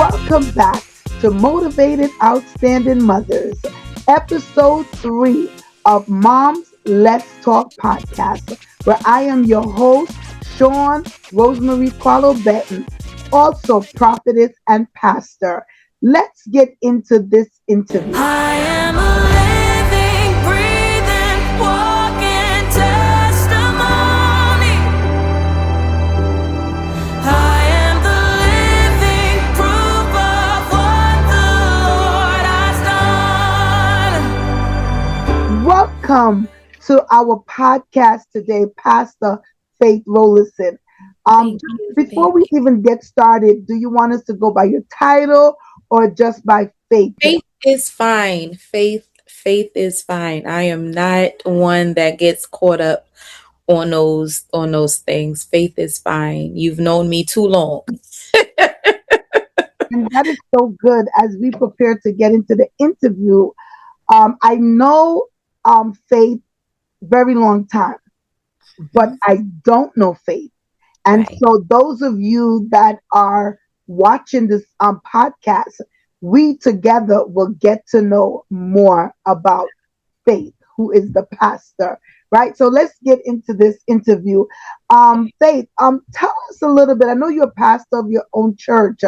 Welcome back to Motivated Outstanding Mothers, episode 3 of Mom's Let's Talk podcast, where I am your host, Shawn Rosemary Quallo Betton, also prophetess and pastor. Let's get into this interview. I am a living, breathing, walking testimony. I am the living proof of what the Lord has done. Welcome to our podcast today, Pastor Faith Rollerson. Thank you. Before we even get started, do you want us to go by your title or just by faith? Faith is fine. Faith is fine. I am not one that gets caught up on those things. Faith is fine. You've known me too long. And that is so good as we prepare to get into the interview. I know Faith very long time, but I don't know Faith. And Right. so those of you that are watching this podcast, we together will get to know more about Faith, who is the pastor, right? So let's get into this interview. Faith, tell us a little bit. I know you're a pastor of your own church.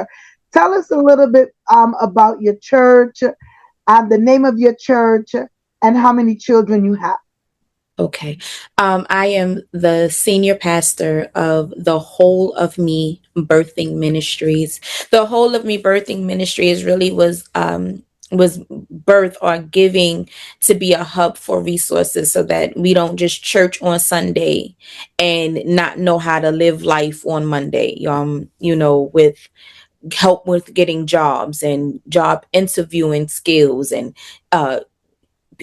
Tell us a little bit about your church, the name of your church, and how many children you have. Okay. I am the senior pastor of the Whole of Me Birthing Ministries. The Whole of Me Birthing Ministries really was birth or giving to be a hub for resources so that we don't just church on Sunday and not know how to live life on Monday. With help with getting jobs and job interviewing skills and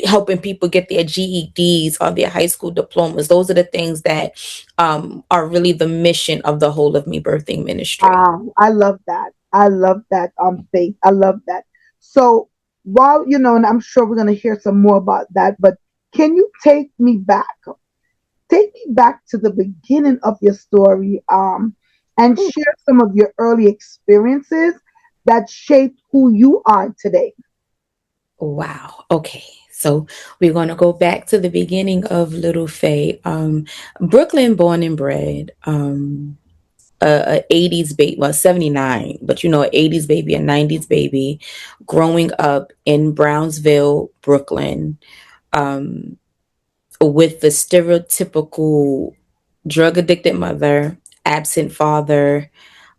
helping people get their GEDs or their high school diplomas. Those are the things that are really the mission of the Whole of Me Birthing Ministry. I love that. I love that, Faith. I love that. So while, and I'm sure we're going to hear some more about that, but can you take me back? Take me back to the beginning of your story and share some of your early experiences that shaped who you are today. Wow. Okay. So we're going to go back to the beginning of Little Faye. Brooklyn born and bred. A 80s baby, well, 79, but an 80s baby, a 90s baby, growing up in Brownsville, Brooklyn, with the stereotypical drug addicted mother, absent father,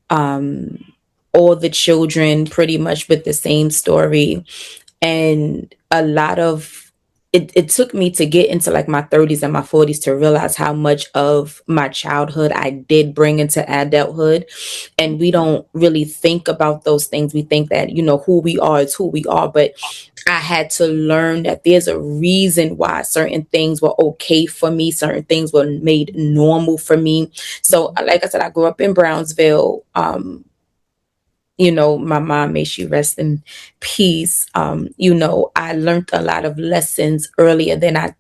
all the children pretty much with the same story. And a lot of it took me to get into like my 30s and my 40s to realize how much of my childhood I did bring into adulthood. And we don't really think about those things. We think that, who we are is who we are. But I had to learn that there's a reason why certain things were okay for me. Certain things were made normal for me. So like I said, I grew up in Brownsville. My mom, may she rest in peace. I learned a lot of lessons earlier than I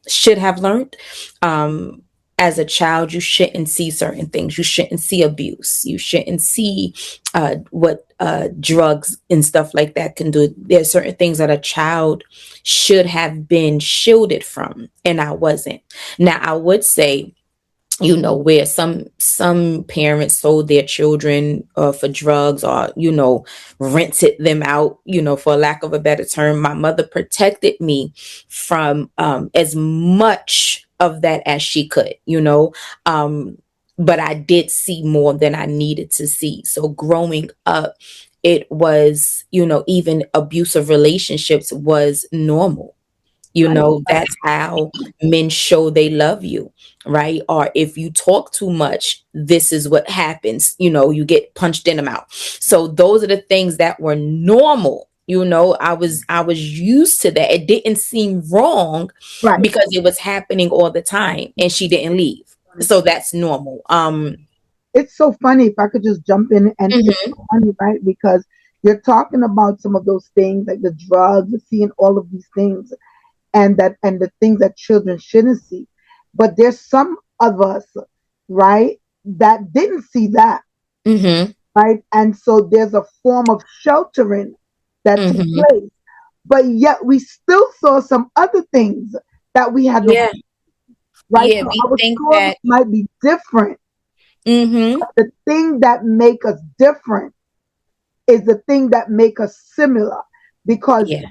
should have learned. As a child, you shouldn't see certain things. You shouldn't see abuse. You shouldn't see what drugs and stuff like that can do. There are certain things that a child should have been shielded from, and I wasn't. Now, I would say, where some parents sold their children for drugs or, rented them out, for lack of a better term. My mother protected me from as much of that as she could, but I did see more than I needed to see. So growing up, it was, even abusive relationships was normal. That's how men show they love you, right? Or if you talk too much, this is what happens. You get punched in the mouth. So those are the things that were normal. I was used to that. It didn't seem wrong Right. because it was happening all the time and she didn't leave. So that's normal. It's so funny if I could just jump in and it's Mhm. so funny, right? Because you're talking about some of those things like the drugs, seeing all of these things and the things that children shouldn't see. But there's some of us, right, that didn't see that. Mhm. right? And so there's a form of sheltering that took Mm-hmm. place. But yet we still saw some other things that we had no, Yeah. right? Yeah. So We our think story that. might be different. Mm-hmm. The thing that make us different is the thing that make us similar because Yeah.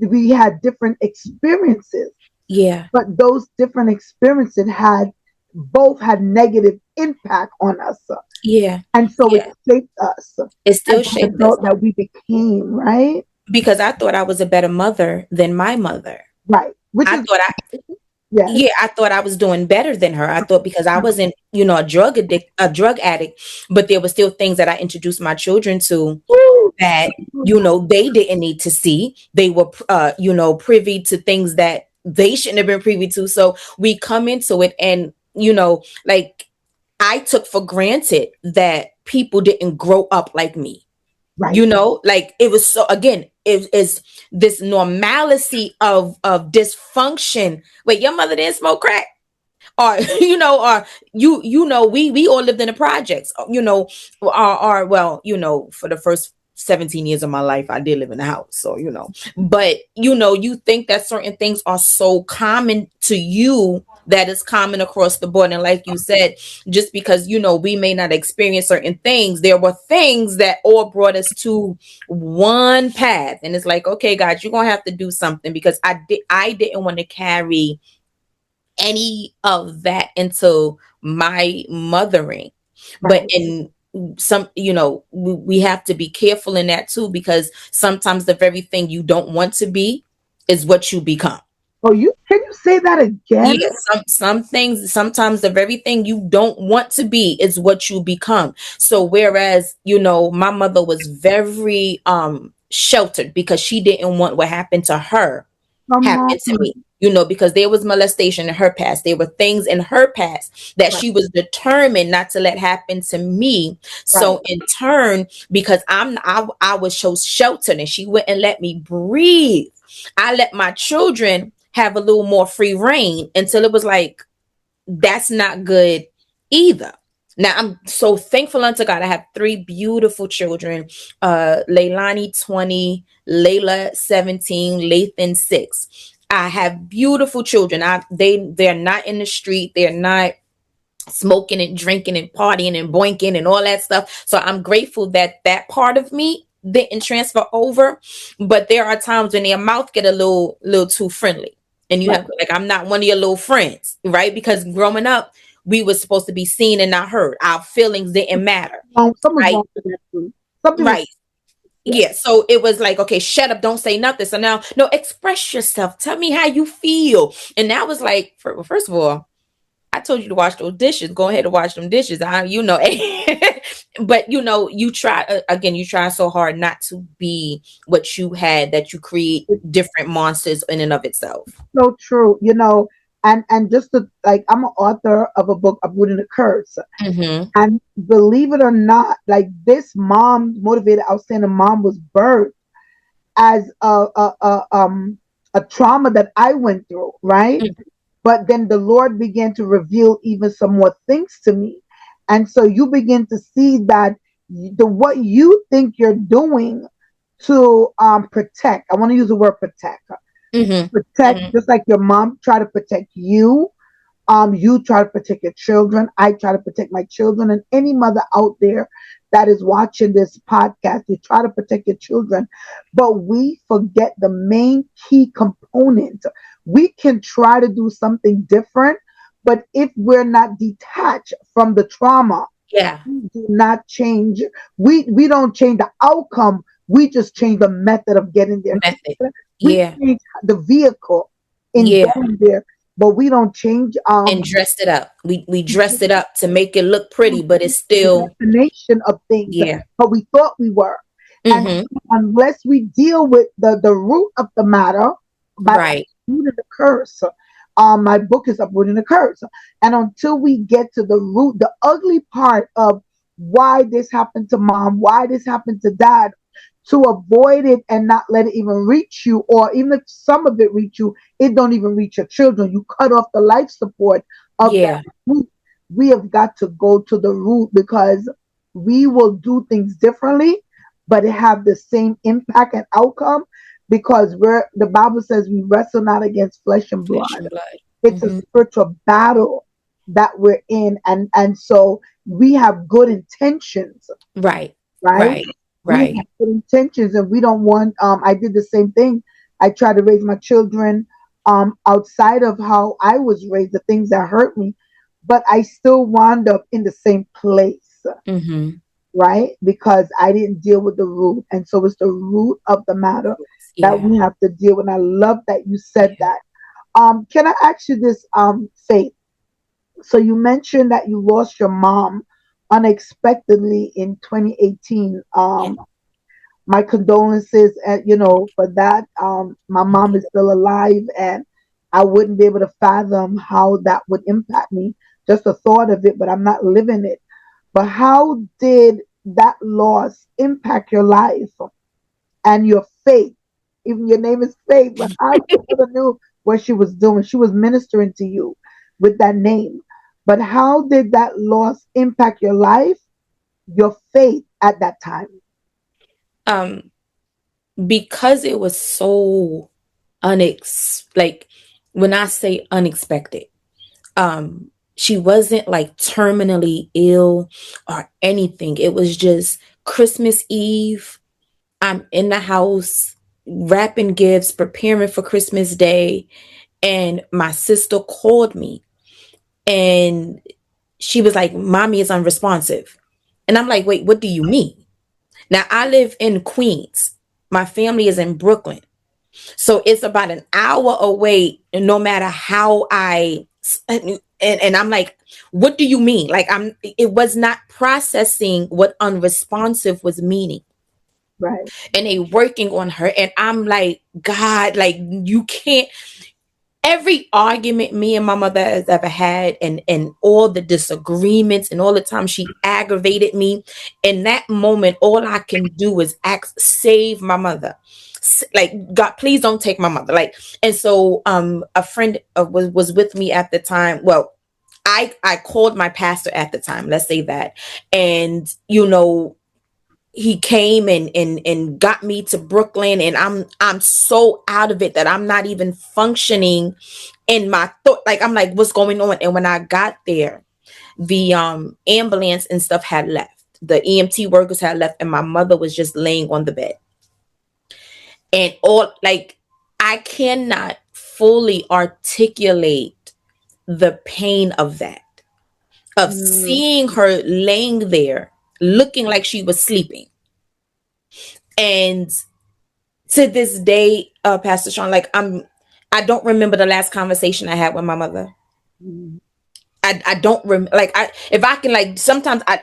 we had different experiences, Yeah. but those different experiences had both had negative impact on us. Yeah. And so it Yeah. shaped us It as still the shaped us adult that we became, right? because I thought I was a better mother than my mother. Right. Which I is, thought yes. yeah, I thought I was doing better than her. I thought because I wasn't, a drug addict, but there were still things that I introduced my children to Woo! that, they didn't need to see. They were, privy to things that they shouldn't have been privy to. So we come into it and, like I took for granted that people didn't grow up like me. Right. Like it was so again, it is this normalcy of dysfunction. Wait, your mother didn't smoke crack? Or or we all lived in the projects, or well, for the first 17 years of my life I did live in the house, so but you think that certain things are so common to you that is common across the board, and like you said, just because we may not experience certain things, there were things that all brought us to one path, and it's like, okay, God, you're gonna have to do something, because I didn't want to carry any of that into my mothering. But Right. in some, we have to be careful in that too, because sometimes the very thing you don't want to be is what you become. Oh, you can you say that again? Yeah, some things, sometimes the very thing you don't want to be is what you become. So whereas, my mother was very sheltered because she didn't want what happened to her Come on. happen to me. Because there was molestation in her past. There were things in her past that Right. she was determined not to let happen to me. Right. So in turn, because I was so sheltered and she wouldn't let me breathe, I let my children have a little more free reign until it was like, that's not good either. Now I'm so thankful unto God. I have three beautiful children. Leilani 20, Layla 17, Lathan 6. I have beautiful children. They're not in the street. They're not smoking and drinking and partying and boinking and all that stuff. So I'm grateful that that part of me didn't transfer over. But there are times when their mouth get a little too friendly, and you Right. have, like, I'm not one of your little friends, right? Because growing up, we were supposed to be seen and not heard. Our feelings didn't matter, Something's right? wrong with that too. Something was Right. yes. Yeah. So it was like, okay, shut up, don't say nothing. So now, no, express yourself. Tell me how you feel. And that was like, first of all, I told you to wash those dishes. Go ahead and wash them dishes. But you try again. You try so hard not to be what you had, that you create It's different monsters in and of itself. so true. And just to like I'm an author of a book, Uprooting the Curse. Mm-hmm. And believe it or not, like this mom, motivated outstanding mom, was birthed as a trauma that I went through, right? But then the Lord began to reveal even some more things to me. And so you begin to see that the what you think you're doing to protect. I want to use the word protect. Mm-hmm. Protect, Mm-hmm. just like your mom try to protect you. You try to protect your children. I try to protect my children, and any mother out there that is watching this podcast, you try to protect your children, but we forget the main key component. We can try to do something different, but if we're not detached from the trauma, Yeah. we do not change. We don't change the outcome. We just change the method of getting there. Method. We Yeah. change the vehicle in Yeah. going there, but we don't change And dressed it up. We dressed it up to make it look pretty, but it's the still. destination of things, Yeah. but we thought we were. And Mm-hmm. unless we deal with the root of the matter by Right. uprooting the curse, my book is Uprooting the Curse. And until we get to the root, the ugly part of why this happened to mom, why this happened to dad, to avoid it and not let it even reach you, or even if some of it reach you, it don't even reach your children. You cut off the life support of that Yeah. root. We have got to go to the root because we will do things differently, but it have the same impact and outcome because the Bible says we wrestle not against flesh and Flesh blood. and blood. It's a Hmm. spiritual battle that we're in, and so we have good intentions, Right. right? Right. We Right. have good intentions, and we don't want. I did the same thing. I tried to raise my children outside of how I was raised, the things that hurt me, but I still wound up in the same place, Hmm. right? Because I didn't deal with the root. And so it's the root of the matter that Yeah. we have to deal with. And I love that you said Yeah. that. Can I ask you this, Faith? So you mentioned that you lost your mom unexpectedly in 2018. Yeah. My condolences, for that. My Thank mom is you. still alive, and I wouldn't be able to fathom how that would impact me. Just the thought of it, but I'm not living it. But how did that loss impact your life and your faith? Even your name is Faith, but how your mother knew what she was doing. She was ministering to you with that name. But how did that loss impact your life, your faith at that time? Um, because it was so like when I say unexpected, she wasn't like terminally ill or anything. It was just Christmas Eve. I'm in the house wrapping gifts, preparing for Christmas Day, and my sister called me and she was like, "Mommy is unresponsive." And I'm like, "Wait, what do you mean?" Now I live in Queens. My family is in Brooklyn. So it's about an hour away, and no matter how and I'm like, what do you mean? Like it was not processing what unresponsive was meaning. Right. And they working on her. And I'm like, God, like you can't every argument me and my mother has ever had and all the disagreements and all the time she aggravated me in that moment all I can do is ask save my mother. Like God please don't take my mother like and so a friend was with me at the time. Well, I called my pastor at the time, let's say that. And he came and got me to Brooklyn, and I'm so out of it that I'm not even functioning in my thought. Like I'm like, what's going on? And when I got there, the ambulance and stuff had left. The EMT workers had left, and my mother was just laying on the bed. And all like I cannot fully articulate the pain of that. Of Mm, seeing her laying there looking like she was sleeping. And to this day, Pastor Shawn, like I don't remember the last conversation I had with my mother. mm, I don't like I if I can like sometimes I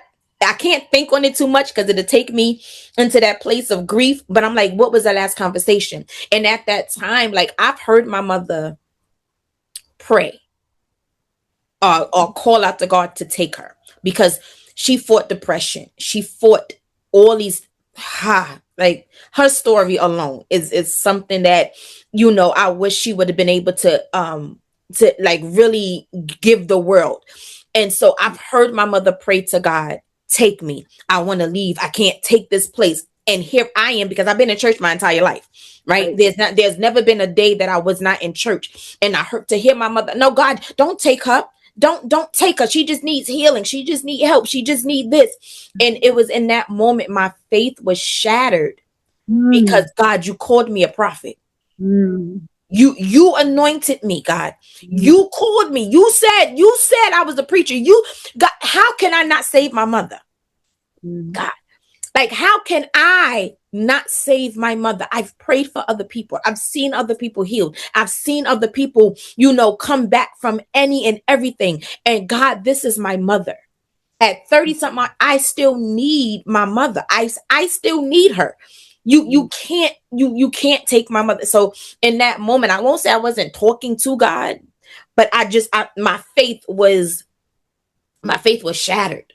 can't think on it too much because it'll take me into that place of grief. But I'm like, what was the last conversation? And at that time, like I've heard my mother pray or call out to God to take her because she fought depression. She fought all these like her story alone is something that I wish she would have been able to like really give the world. And so I've heard my mother pray to God, take me. I want to leave. I can't take this place. And here I am because I've been in church my entire life, right? right. There's never been a day that I was not in church. And I heard to hear my mother, no, God, don't take her. Don't take her. She just needs healing. She just need help. She just need this. And it was in that moment my faith was shattered because Mm, God, you called me a prophet. mm, You anointed me, God. mm, You called me. You said I was a preacher. You God, how can I not save my mother? mm, God. Like, how can I not save my mother? I've prayed for other people. I've seen other people healed. I've seen other people, come back from any and everything. And God, this is my mother. At 30 something, I still need my mother. I still need her. You mm, can't take my mother. So in that moment, I won't say I wasn't talking to God, but my faith was shattered.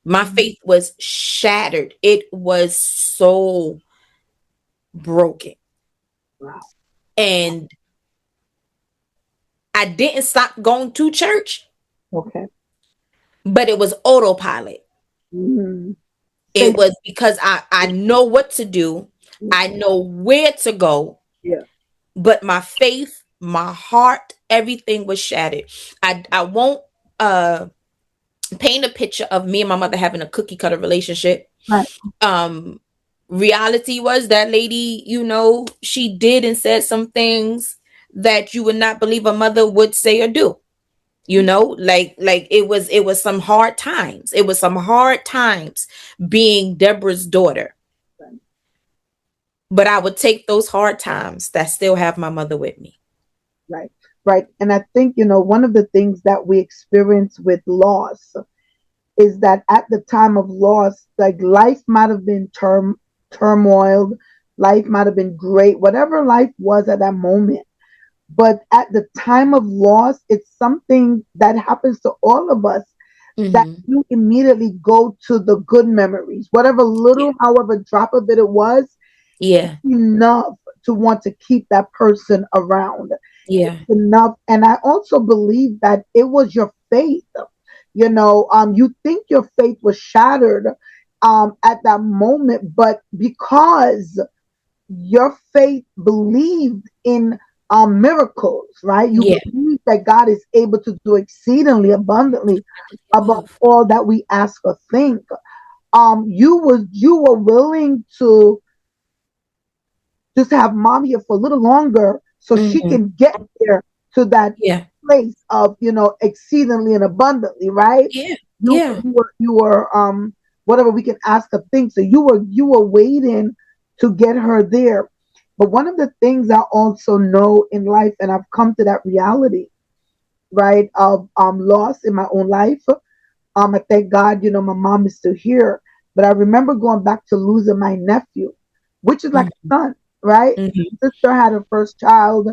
My mm. faith was shattered. It was so broken. Wow. And I didn't stop going to church, Okay. but it was autopilot. Mm. It Faith. was because I know what to do. I know where to go, Yeah. but my faith, my heart, everything was shattered. I won't uh paint a picture of me and my mother having a cookie cutter relationship. Right. um Reality was that lady, she did and said some things that you would not believe a mother would say or do. Like it was some hard times. It was some hard times being Deborah's daughter. Right. But I would take those hard times that still have my mother with me. Right. Right. And I think, one of the things that we experience with loss is that at the time of loss, like life might have been turmoil, life might have been great, whatever life was at that moment. But at the time of loss, it's something that happens to all of us, that Hmm. you immediately go to the good memories, whatever Yeah. little, however drop of it was, Yeah. enough to want to keep that person around. Yeah. Enough. And I also believe that it was your faith. You think your faith was shattered at that moment, but because your faith believed in miracles, right? You Yeah. believe that God is able to do exceedingly abundantly above Above. all that we ask or think. You were willing to just have mom here for a little longer so she Hmm. can get there to that Yeah. place of exceedingly and abundantly, right? Yeah. you Yeah. you were whatever we can ask of things, so you were waiting to get her there. But one of the things I also know in life, and I've come to that reality, right, of loss in my own life. I thank God, my mom is still here. But I remember going back to losing my nephew, which is like Hmm. a son, right? Hmm. Sister had her first child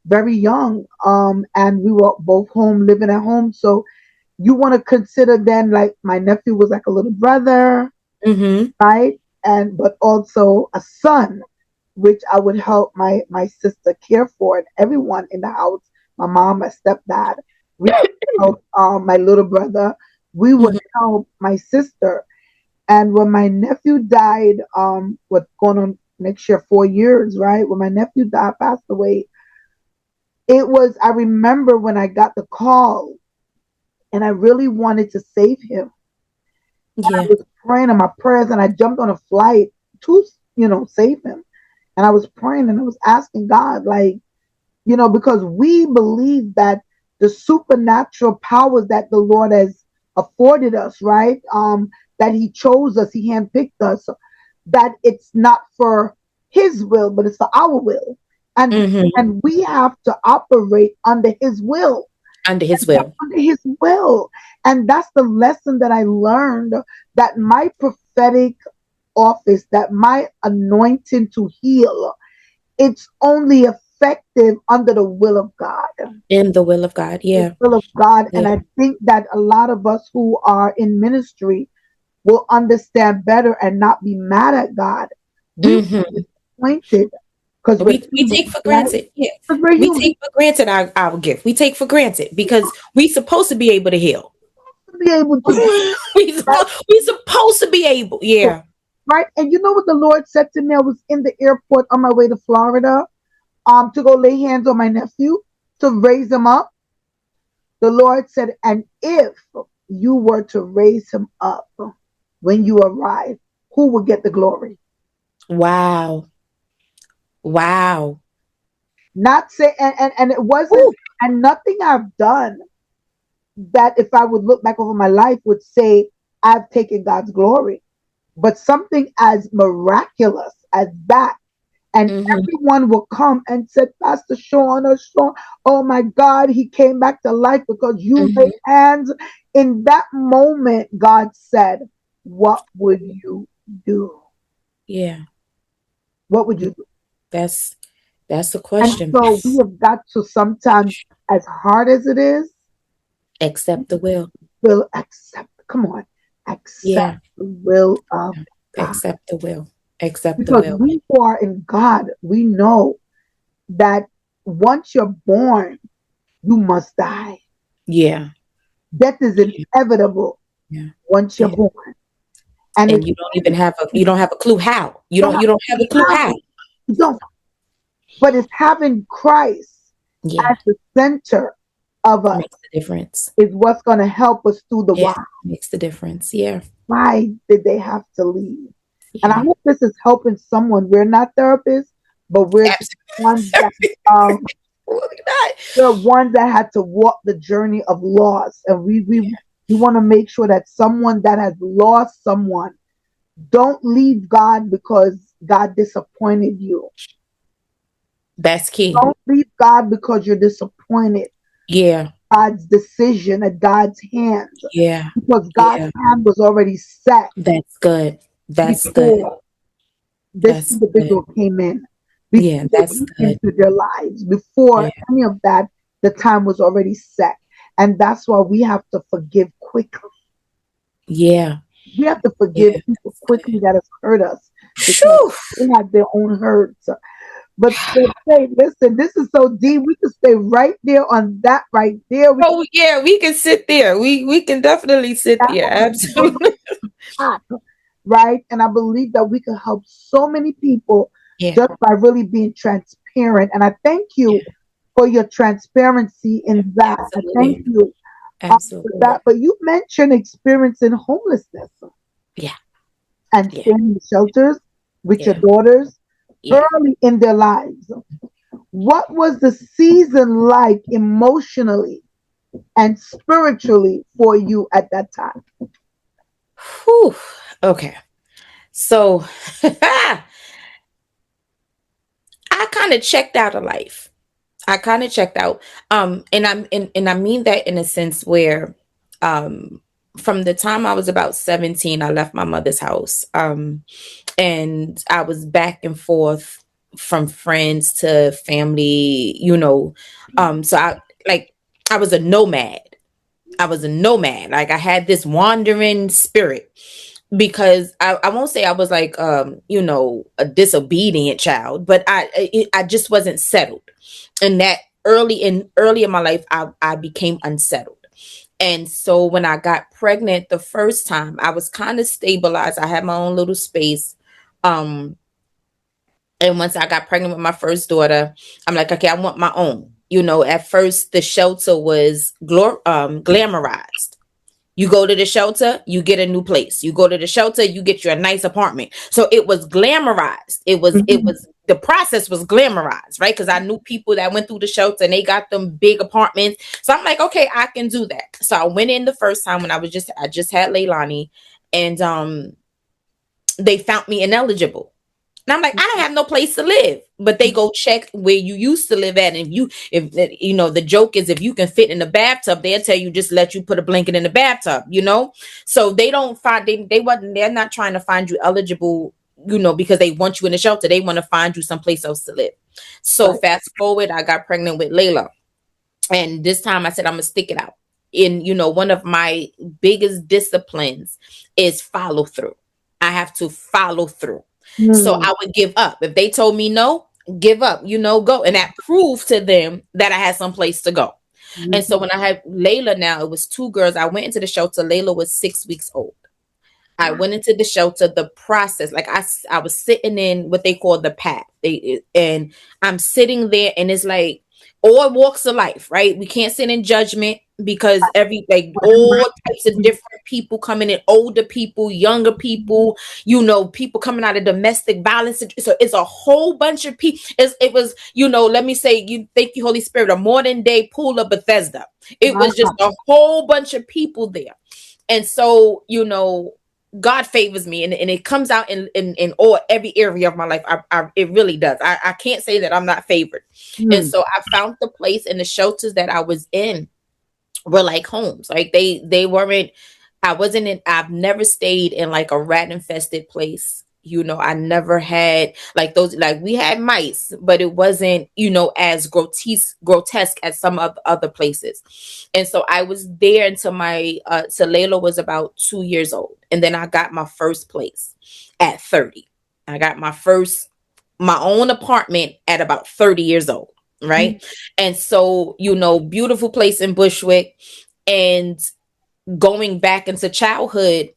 very young, and we were both home, living at home. So you want to consider then, like, my nephew was like a little brother, Hmm. right? And but also a son, which I would help my sister care for, and everyone in the house, my mom, my stepdad, we would help my little brother. We would Hmm. help my sister. And when my nephew died, what's going on next year, 4 years, right? When my nephew died, passed away, I remember when I got the call, and I really wanted to save him. I Yeah. was praying in my prayers, and I jumped on a flight to, save him. And I was praying, and I was asking God, like, because we believe that the supernatural powers that the Lord has afforded us, right? That He chose us, He handpicked us, that it's not for His will, but it's for our will. And Hmm. and we have to operate under His will. Under his will. Under His will. And that's the lesson that I learned, that my prophetic office, that my anointing to heal, it's only effective under the will of God. In the will of God. The Yeah. will of God. And Yeah. I think that a lot of us who are in ministry will understand better and not be mad at God. We will Hmm. be disappointed because we're We human, take for right? granted. Yeah. Because we're We human. take for granted our gift. We take for granted because we supposed to be able to heal. To be able to do that, We supposed to be able. Yeah. right? And you know what the Lord said to me? I was in the airport on my way to Florida, to go lay hands on my nephew to raise him up. The Lord said, and if you were to raise him up when you arrive, who will get the glory? Wow. Wow. Not say, and it wasn't, Ooh. and nothing I've done that, if I would look back over my life, would say I've taken God's glory. But something as miraculous as that, and Hmm. everyone will come and said, Pastor Shawn or Shawn, oh my God, he came back to life because you laid Hmm. hands. In that moment, God said, what would you do? Yeah. What would you do? That's that's the And question. so we have got to sometimes, as hard as it is, Accept the will. will accept, come on, accept Yeah. the will of God. Accept the will. Accept the Because will. we who are in God, we know that once you're born, you must die. Yeah. Death is Yeah. inevitable Yeah. once you're Yeah. born. And and it's you don't have a clue how. don't have You don't have a clue how. how. You don't. But it's having Christ Yeah, as the center of us makes the difference. is what's going to help us through the Yeah, why. makes the difference. Yeah, Why did they have to leave? And I yeah. hope this is helping someone. We're not therapists, but we're the ones that um, Absolutely not. we're ones that had to walk the journey of loss, and Yeah, we want to make sure that someone that has lost someone don't leave God because God disappointed you. that's key. Don't leave God because you're disappointed. Yeah, God's decision at God's hands, yeah, because God's yeah. hand was already set That's good. That's good. before this That's good. individual came in, Yeah, before that's you good. entered their lives, before Yeah, any of that. The time was already set, and that's why we have to forgive quickly. yeah, We have to forgive yeah. people That's quickly good. that has hurt us, because Phew. they had their own hurts. But say, listen, this is so deep. We could stay right there on that right there. We Oh yeah, we can sit there. We can definitely sit can there. Absolutely. talk, right? And I believe that we can help so many people Yeah, just by really being transparent. And I thank yeah. you for your transparency in that. I thank Absolutely. you for Absolutely. that. But you mentioned experiencing homelessness Yeah, and yeah, staying in shelters with your yeah, daughters yeah. early in their lives. What was the season like emotionally and spiritually for you at that time? Whew. Okay. So I kind of checked out of life. I kind of checked out. And I mean that in a sense where um from the time I was about 17, I left my mother's house. And I was back and forth from friends to family, so I was a nomad. I was a nomad. Like I had this wandering spirit because I won't say I was like a disobedient child, but I just wasn't settled. And that early in my life I became unsettled. And so when I got pregnant the first time, I was kind of stabilized. I had my own little space. Um and once I got pregnant with my first daughter, I'm like, okay, I want my own. At first the shelter was glamorized. You go to the shelter, you get a new place. You go to the shelter, you get you a nice apartment. So it was glamorized. Mhm. The process was glamorized, right? Because I knew people that went through the shelter and they got them big apartments. So I'm like, okay, I can do that. So I went in the first time when I just had Leilani, and they found me ineligible. And I'm like, I don't have no place to live. But they go check where you used to live at. And if the joke is if you can fit in the bathtub, they'll tell you just let you put a blanket in the bathtub. So they don't find they're not trying to find you eligible, because they want you in the shelter. They want to find you someplace else to live. So Right. fast forward, I got pregnant with Layla. And this time I said, I'm gonna stick it out. And one of my biggest disciplines is follow through. I have to follow through. So Hmm. I would give up. If they told me no, give up, go. And that proved to them that I had some place to go. And so when I had Layla now, it was two girls. I went into the shelter. Layla was 6 weeks old. I went into the shelter, the process, like I was sitting in what they call the path. And I'm sitting there and it's like all walks of life, right? We can't sit in judgment because all types of different people coming in, older people, younger people, people coming out of domestic violence. So it's a whole bunch of people. It was, let me say, thank you, Holy Spirit, a modern day pool of Bethesda. It was just a whole bunch of people there. And so, God favors me, and it comes out in all every area of my life. It really does. I can't say that I'm not favored. And Hmm. so I found the place, and the shelters that I was in were like homes. Like they weren't. I wasn't in. I've never stayed in like a rat infested place. I never had like those. Like we had mice, but it wasn't as grotesque as some of other places. And so I was there until my till Layla was about 2 years old, and then I got my first place at 30. I got my own apartment at about 30 years old, right? And so, beautiful place in Bushwick, and going back into childhood,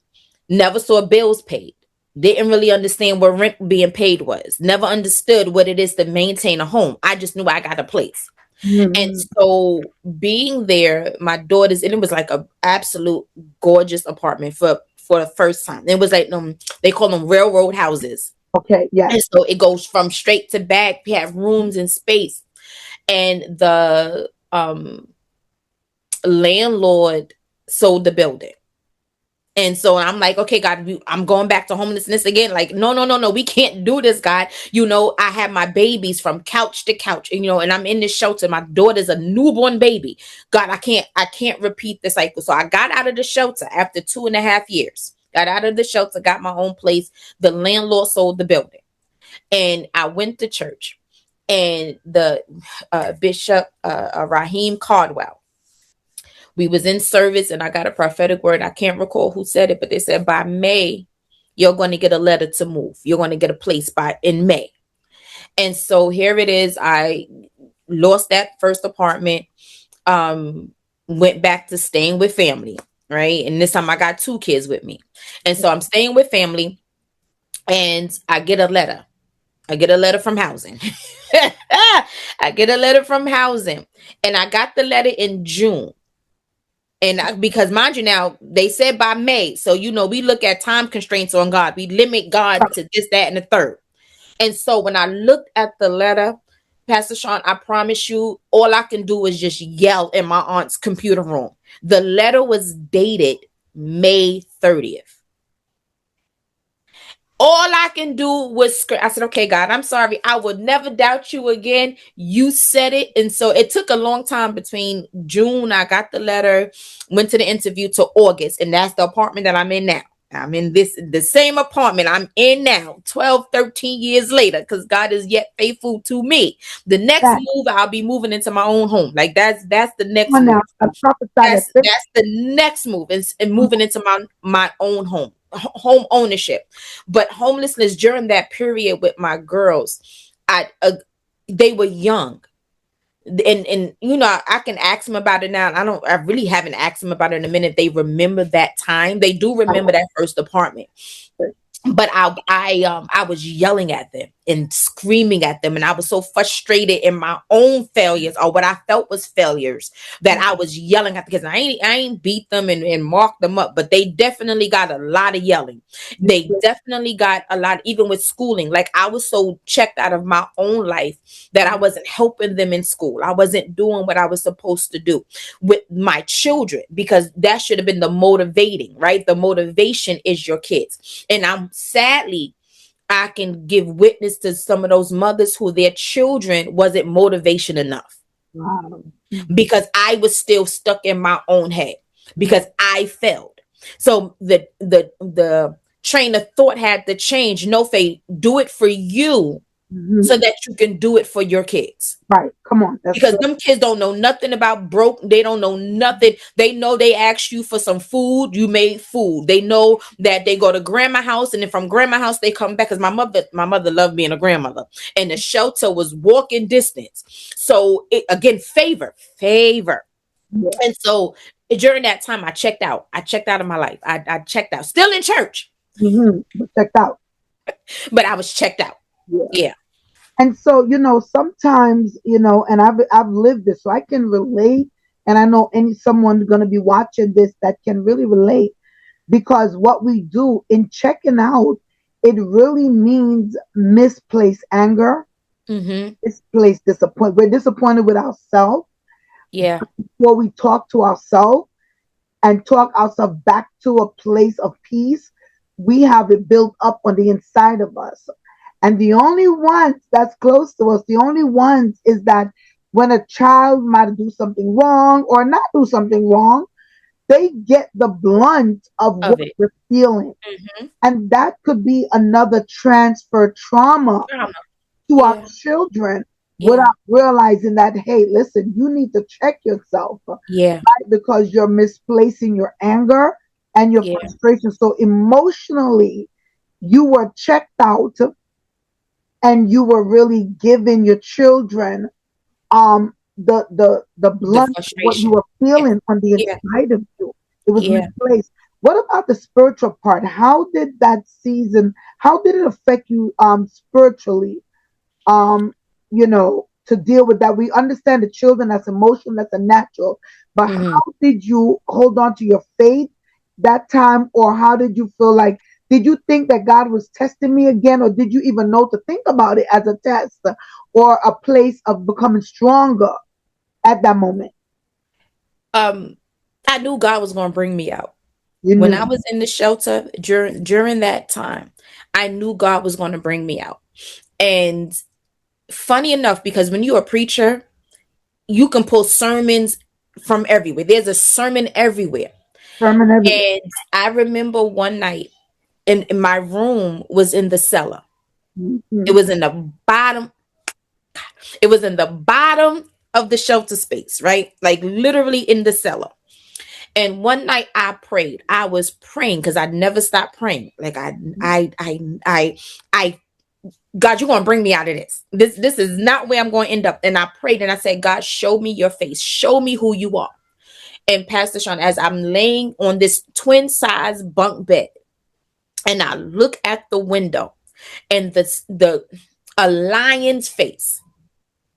Never saw bills paid. Didn't really understand what rent being paid was. Never understood what it is to maintain a home. I just knew I got a place. And Mhm. so being there, my daughters, and it was like a absolute gorgeous apartment for the first time. It was like they call them railroad houses. Okay, And yes. so it goes from straight to back. We have rooms and space. And the landlord sold the building. And so I'm like, okay, God, I'm going back to homelessness again. Like, no, no, no, no, we can't do this, God. I have my babies from couch to couch, and I'm in this shelter. My daughter's a newborn baby. God, I can't repeat the cycle. So I got out of the shelter after 2.5 years. Got out of the shelter, got my own place. The landlord sold the building, and I went to church, and the Bishop Raheem Cardwell, we was in service, and I got a prophetic word. I can't recall who said it, but they said by May you're going to get a letter to move. You're going to get a place by in May. And so here it is. I lost that first apartment, um went back to staying with family, right? And this time I got two kids with me. And so I'm staying with family, and I get a letter. I get a letter from housing. I get a letter from housing, and I got the letter in June. And because mind you, now they said by May, so we look at time constraints on God. We limit God to this, that, and the third. And so when I looked at the letter, Pastor Shawn, I promise you, all I can do is just yell in my aunt's computer room. The letter was dated May 30th. All I can do was I said, okay, God, I'm sorry. I will never doubt you again. You said it. And so it took a long time between June, I got the letter, went to the interview, to August. And that's the apartment that I'm in now. I'm in the same apartment I'm in now, 12, 13 years later, because God is yet faithful to me. The next That. move, I'll be moving into my own home. Like that's the Come next on move. now. I prophesy that That's this. that's the next move, is and moving into my own home, home ownership. But homelessness during that period with my girls, I they were young. And I can ask them about it now. I really haven't asked them about it in a minute. They remember that time. They do remember that first apartment. But I was yelling at them and screaming at them, and I was so frustrated in my own failures, or what I felt was failures, that I was yelling at, because I ain't beat them and marked them up, but they definitely got a lot of yelling. They definitely got a lot, even with schooling. Like, I was so checked out of my own life that I wasn't helping them in school. I wasn't doing what I was supposed to do with my children, because that should have been the motivating, right? The motivation is your kids. And I'm sadly, I can give witness to some of those mothers who their children wasn't motivation enough, Wow. because I was still stuck in my own head, because I failed. So the train of thought had to change. No, Faith, do it for you Mhm. so that you can do it for your kids. Right. Come on. That's Because good. them kids don't know nothing about broke. They don't know nothing. They know they asked you for some food, you made food. They know that they go to grandma house, and then from grandma house they come back. Because my mother loved being a grandmother, and the shelter was walking distance. So again, favor. Yeah. And so during that time, I checked out. I checked out of my life. I checked out. Still in church, But check out. but I was checked out. Yeah. Yeah. And so, sometimes, and I've lived this, so I can relate. And I know someone going to be watching this that can really relate, because what we do in checking out, it really means misplaced anger, Mm-hmm. misplaced disappointment. We're disappointed with ourselves Yeah. before we talk to ourselves and talk ourselves back to a place of peace. We have it built up on the inside of us. And the only ones that's close to us, the only ones is that when a child might do something wrong or not do something wrong, they get the blunt of what Of it. we're feeling. Mm-hmm. And that could be another transfer trauma to our Yeah. children Yeah. without realizing that, hey, listen, you need to check yourself, Yeah. right? Because you're misplacing your anger and your Yeah. frustration. So emotionally, you were checked out, and you were really giving your children the The blunt of what you frustration. were Yeah. feeling on the Yeah. inside of you. It was Yeah. misplaced. What about the spiritual part? How did that season, how did it affect you spiritually? um, to deal with that. We understand the children, that's emotional, that's a natural. But Mhm. how did you hold on to your faith that time? Or how did you feel like, did you think that God was testing me again? Or did you even know to think about it as a test or a place of becoming stronger at that moment? Um, I knew God was going to bring me out. You When I knew. was in the shelter during that time, I knew God was going to bring me out. And funny enough, because when you're a preacher, you can pull sermons from everywhere. There's a sermon everywhere. Sermon everywhere. And I remember one night, in my room was in the cellar. It Mhm. was in the bottom. It was in the bottom of the shelter space, right? Like literally in the cellar. And one night I prayed. I was praying because I never stopped praying. Like I God, you're gonna bring me out of this. This is not where I'm going to end up. And I prayed and I said, God, show me your face. Show me who you are. And Pastor Shawn, as I'm laying on this twin size bunk bed, and I look at the window, and the a lion's face,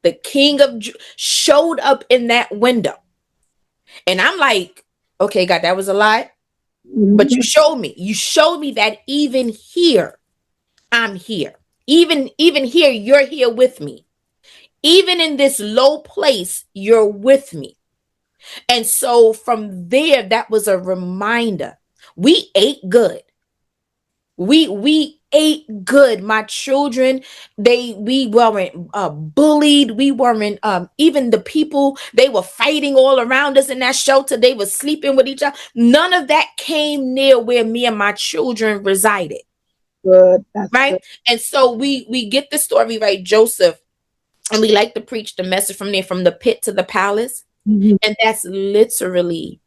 the king of showed up in that window. And I'm like, okay, God, that was a lie. But Mhm. you showed me that even here, I'm here. Even here, you're here with me. Even in this low place, you're with me. And so from there, that was a reminder. We ate good. We ate good. My children, we weren't bullied. We weren't even the people, they were fighting all around us in that shelter. They were sleeping with each other. None of that came near where me and my children resided. Good. That's Right. good. And so we get the story right, Joseph, and we like to preach the message from there, from the pit to the palace. Mhm. And that's literally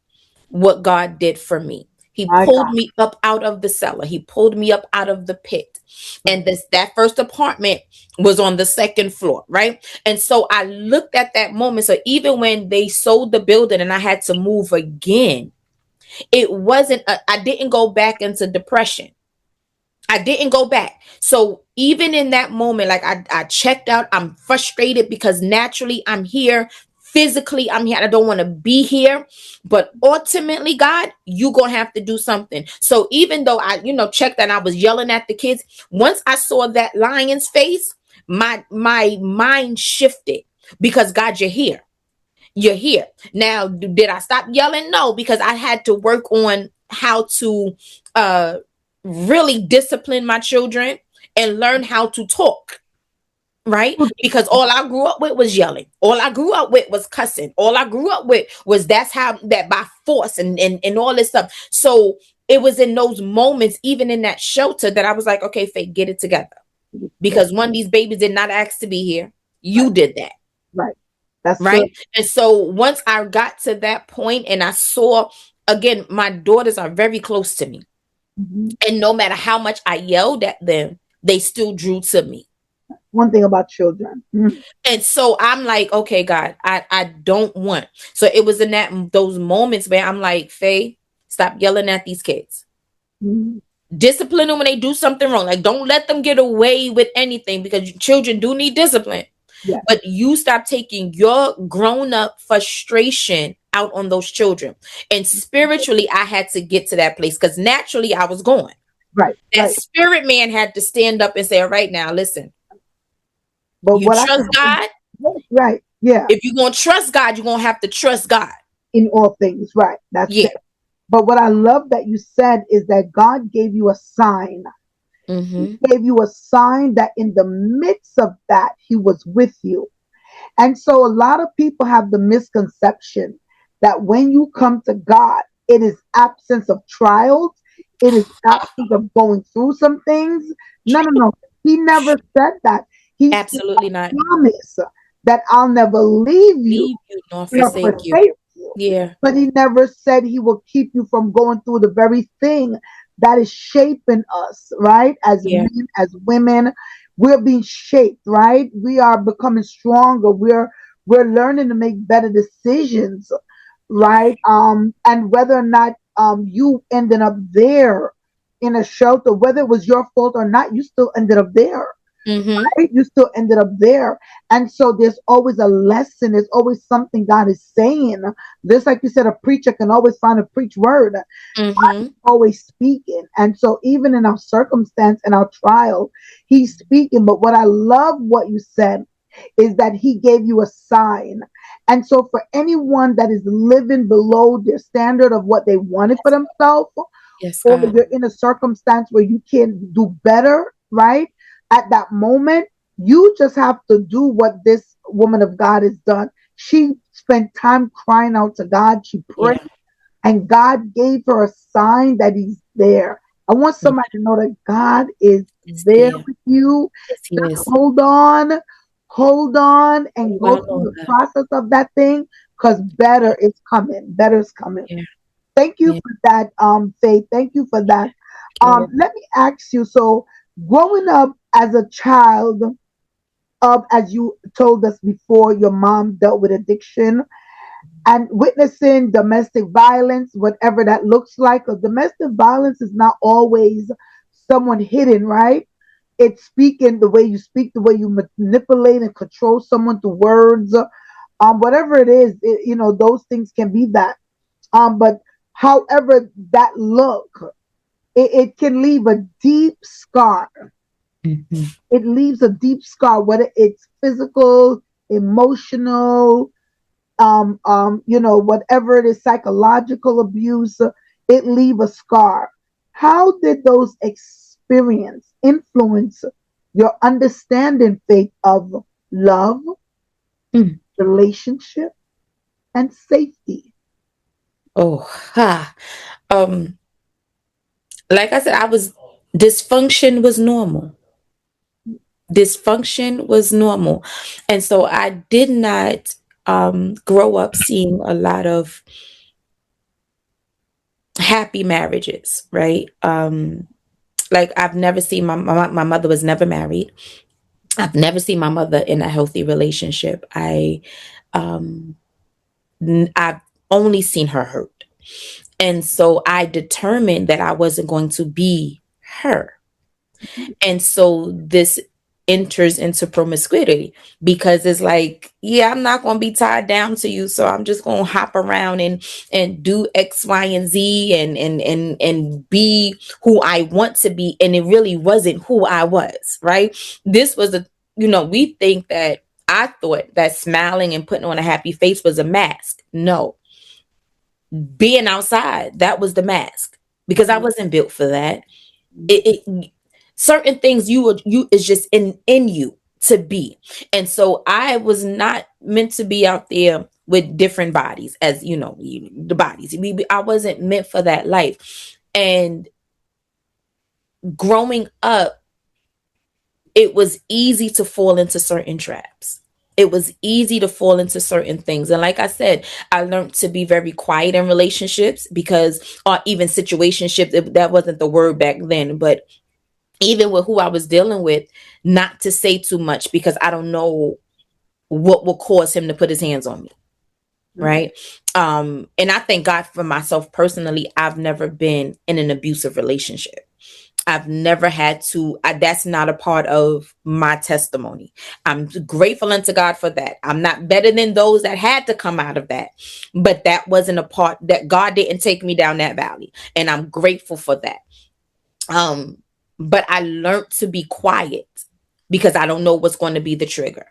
what God did for me. He My pulled God. me up out of the cellar. He pulled me up out of the pit. And Right. that first apartment was on the second floor, right? And so I looked at that moment. So even when they sold the building and I had to move again, it wasn't I didn't go back into depression. I didn't go back. So even in that moment, like I checked out, I'm frustrated because naturally I'm here. Physically, I'm here. I don't want to be here. But ultimately, God, you gonna have to do something. So even though I, checked and I was yelling at the kids, once I saw that lion's face, my mind shifted because God, you're here. You're here. Now, did I stop yelling? No, because I had to work on how to uh really discipline my children and learn how to talk, right? Because all I grew up with was yelling. All I grew up with was cussing. All I grew up with was that's how that by force and all this stuff. So it was in those moments, even in that shelter, that I was like, okay, Faith, get it together. Together. Because one, these babies did not ask to be here. Right. You did that. Right. That's good. Right. And so once I got to that point and I saw, again, my daughters are very close to me. Mhm. And no matter how much I yelled at them, they still drew to me. One thing about children. Mhm. And so I'm like, okay, God, I don't want. So it was in those moments where I'm like, Faye, stop yelling at these kids. Mhm. Discipline them when they do something wrong. Like, don't let them get away with anything because children do need discipline. Yes. But you stop taking your grown up frustration out on those children. And spiritually, I had to get to that place because naturally I was going. Right. That Right. spirit man had to stand up and say, all right, now listen, But you what I trust can say, God. yes, right. Yeah. If you're going to trust God, you're going to have to trust God. In all things. Right. That's Yeah. it. But what I love that you said is that God gave you a sign. He Mm-hmm. gave you a sign that in the midst of that, He was with you. And so a lot of people have the misconception that when you come to God, it is absence of trials, it is absence of going through some things. No, no, no. He never said that. He said, I Absolutely not. promise that I'll never leave you Leave you nor nor forsake you. forsake you. Yeah. But he never said he will keep you from going through the very thing that is shaping us, right? As Yeah. men, as women, we're being shaped, right? We are becoming stronger. We're learning to make better decisions, right? And whether or not you ended up there in a shelter, whether it was your fault or not, you still ended up there, Mm-hmm. right? You still ended up there. And so there's always a lesson, there's always something God is saying. Just like you said, a preacher can always find a preach word, Mm-hmm. always speaking. And so even in our circumstance and our trial, he's speaking. But what I love what you said is that he gave you a sign. And so for anyone that is living below their standard of what they wanted for themselves, Yes, or God. you're in a circumstance where you can do better, right? At that moment, you just have to do what this woman of God has done. She spent time crying out to God. She prayed, Yeah. and God gave her a sign that He's there. I want Yeah. somebody to know that God is It's there there. with you. Yes, He Just is. hold on, and Hold go on through the longer. process of that thing, because better is coming. Better is coming. Yeah. Thank you Yeah. for that, Faith. Thank you for that. Yeah. Let me ask you. So, growing up as a child, as you told us before, your mom dealt with addiction and witnessing domestic violence, whatever that looks like. Or domestic violence is not always someone hidden, right? It's speaking the way you speak, the way you manipulate and control someone through words, whatever it is. Those things can be that. But however that look, it can leave a deep scar. Mm-hmm. It leaves a deep scar, whether it's physical, emotional, whatever it is, psychological abuse, it leave a scar. How did those experience influence your understanding, Faith, of love, Mm. relationship, and safety? Oh, ha. Um, like I said, dysfunction was normal. Dysfunction was normal. And so I did not grow up seeing a lot of happy marriages, right? Like I've never seen my mother was never married. I've never seen my mother in a healthy relationship. Um, I've only seen her hurt. And so I determined that I wasn't going to be her. And so this enters into promiscuity because it's like, yeah, I'm not going to be tied down to you, so I'm just going to hop around and do X, Y, and Z and be who I want to be, and it really wasn't who I was, right? This was we think that I thought that smiling and putting on a happy face was a mask. No, being outside, that was the mask because I wasn't built for that. It certain things you is just in you to be. And so I was not meant to be out there with different bodies, as the bodies. I wasn't meant for that life. And growing up, it was easy to fall into certain traps. It was easy to fall into certain things. And like I said, I learned to be very quiet in relationships because, or even situationships, that wasn't the word back then, but even with who I was dealing with, not to say too much because I don't know what will cause him to put his hands on me. Mhm. Right. And I thank God for myself personally. I've never been in an abusive relationship. I've never had to, that's not a part of my testimony. I'm grateful unto God for that. I'm not better than those that had to come out of that, but that wasn't a part that God didn't take me down that valley. And I'm grateful for that. Um, but I learned to be quiet because I don't know what's going to be the trigger.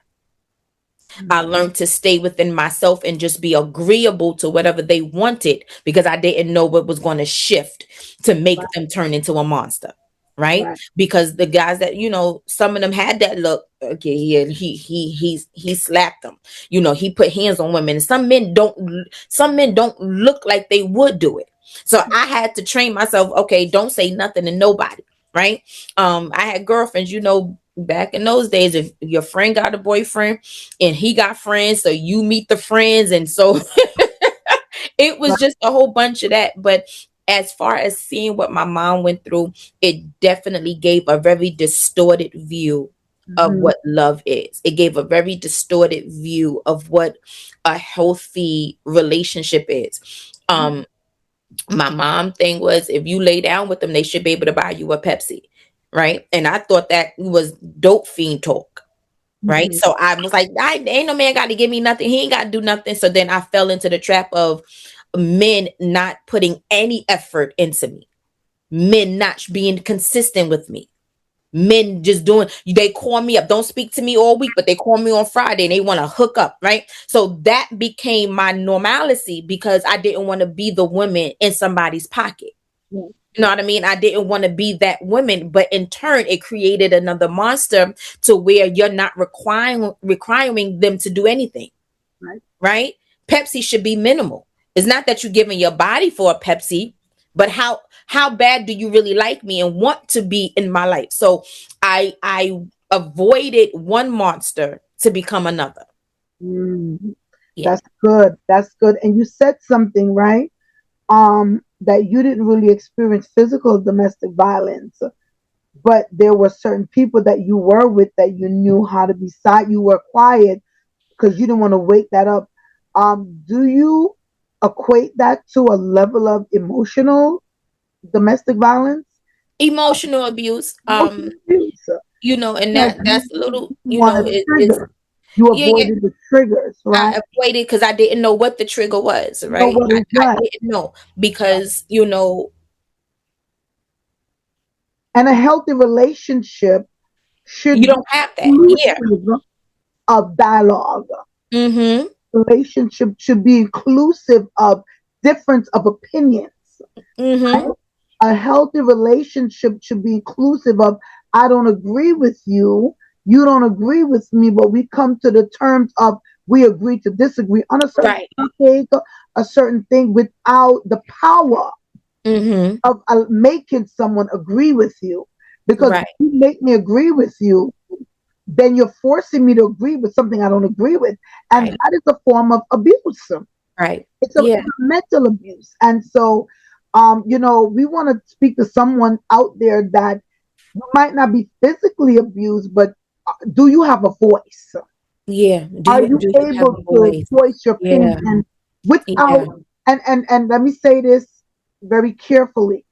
I Mhm. learned to stay within myself and just be agreeable to whatever they wanted because I didn't know what was going to shift to make Right, them turn into a monster. Right? right, Because the guys that, some of them had that look. Okay, yeah, he slapped them. He put hands on women. And some men don't look like they would do it. So I had to train myself, okay, don't say nothing to nobody. Right? I had girlfriends, back in those days, if your friend got a boyfriend and he got friends, so you meet the friends, and so it was right. just a whole bunch of that. But as far as seeing what my mom went through, it definitely gave a very distorted view of Mhm. what love is. It gave a very distorted view of what a healthy relationship is. My mom thing was, if you lay down with them, they should be able to buy you a Pepsi, right? And I thought that was dope fiend talk, right? Mhm. So I was like, I ain't no man got to give me nothing. He ain't got to do nothing. So then I fell into the trap of men not putting any effort into me, men not being consistent with me, men just doing, they call me up, don't speak to me all week, but they call me on Friday and they want to hook up, right? So that became my normalcy because I didn't want to be the woman in somebody's pocket. Yes, You know what I mean? I didn't want to be that woman, but in turn, it created another monster to where you're not requiring them to do anything, right. right? Pepsi should be minimal. It's not that you're giving your body for a Pepsi, but how bad do you really like me and want to be in my life? So I avoided one monster to become another. Mm. Yeah. That's good. That's good. And you said something, right? That you didn't really experience physical domestic violence, but there were certain people that you were with that you knew how to be silent. You were quiet because you didn't want to wake that up. Do you equate that to a level of emotional domestic violence? Emotional abuse. Emotional abuse. And Because that's a you little, wanted it's triggers. You yeah, yeah. avoided the triggers, right? I avoided because I didn't know what the trigger was, Know right? what I, it I was. didn't know Right. because, And a healthy relationship you should be don't have that. Yeah. inclusive of dialogue. Mm-hmm. Relationship should be inclusive of difference of opinions. Mm-hmm. A healthy relationship should be inclusive of, I don't agree with you, you don't agree with me, but we come to the terms of we agree to disagree on a certain Right. topic, a certain thing, without the power Mm-hmm. of making someone agree with you. Because if Right. you make me agree with you, then you're forcing me to agree with something I don't agree with. And Right. that is a form of abuse. Right. It's Yeah. a mental abuse. And so, we want to speak to someone out there that you might not be physically abused, but do you have a voice? Yeah. Do Are you you do you have able a to voice? voice your opinion Yeah. and Yeah. without, and let me say this very carefully,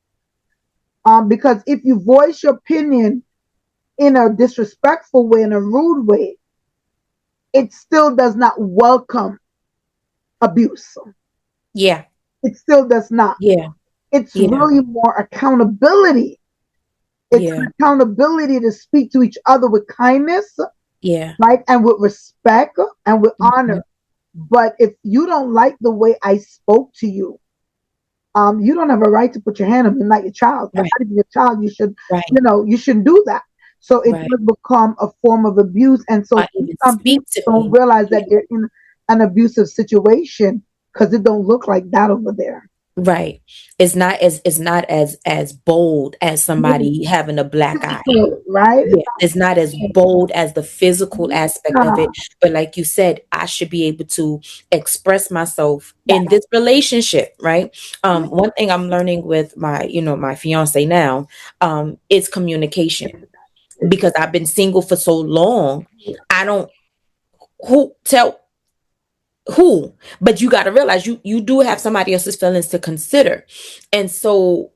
because if you voice your opinion in a disrespectful way, in a rude way, it still does not welcome abuse. Yeah. It still does not. Yeah. It's Yeah. really more accountability. It's an Yeah. accountability to speak to each other with kindness, Yeah. right? And with respect and with Mhm. honor. But if you don't like the way I spoke to you, you don't have a right to put your hand on me, not your child. And Right. not even your child, Right. you shouldn't do that. So it Right. does become a form of abuse. And so Or even sometimes speak people to don't me. realize Yeah. that they're in an abusive situation because it don't look like that over there. Right. It's not as bold as somebody having a black eye. Physical, right? Yeah, it's not as bold as the physical aspect of Yeah, it. But like you said, I should be able to express myself yeah, in this relationship, right? One thing I'm learning with my fiance now, is communication. Because I've been single for so long, I don't who tell who, but you got to realize you do have somebody else's feelings to consider. And so